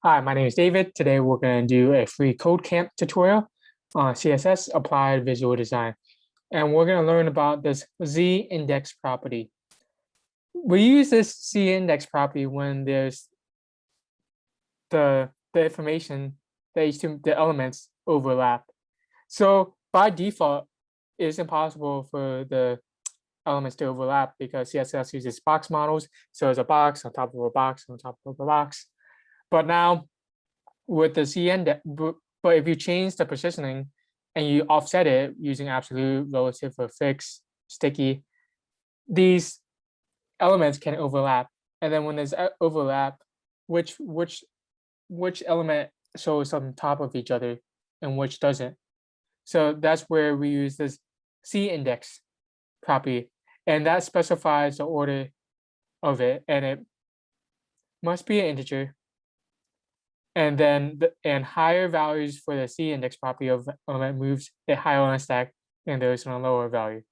Hi, my name is David. Today we're going to do a free code camp tutorial on CSS applied visual design. And we're going to learn about this z-index property. We use this z-index property when there's the information, the elements overlap. So by default, it's impossible for the elements to overlap because CSS uses box models. So it's a box on top of a box on top of a box. But now with the z-index, but if you change the positioning and you offset it using absolute, relative, or fixed, sticky, these elements can overlap. And then when there's overlap, which element shows on top of each other and which doesn't. So that's where we use this z-index property, and that specifies the order of it, and it must be an integer. And then higher values for the z-index property of element moves it higher on a stack and those on a lower value.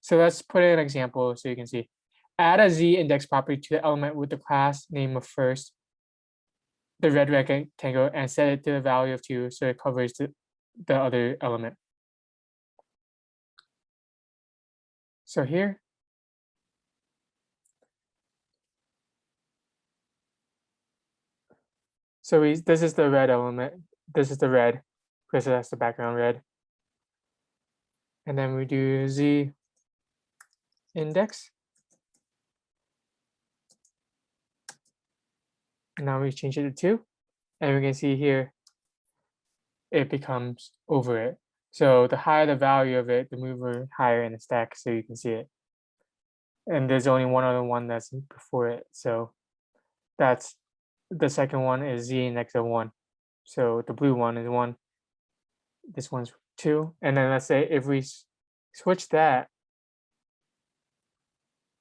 So let's put in an example so you can see. Add a z-index property to the element with the class name of first, the red rectangle, and set it to the value of 2 so it covers the other element. So here, this is the red element. This is the red, because that's the background red. And then we do z index. And now we change it to 2. And we can see here, it becomes over it. So the higher the value of it, the mover higher in the stack, so you can see it. And there's only one other one that's before it. So that's the second one is z index of 1. So the blue one is 1. This one's 2. And then let's say if we switch that,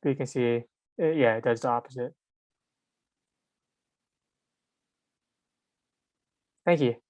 we can see, yeah, it does the opposite. Thank you.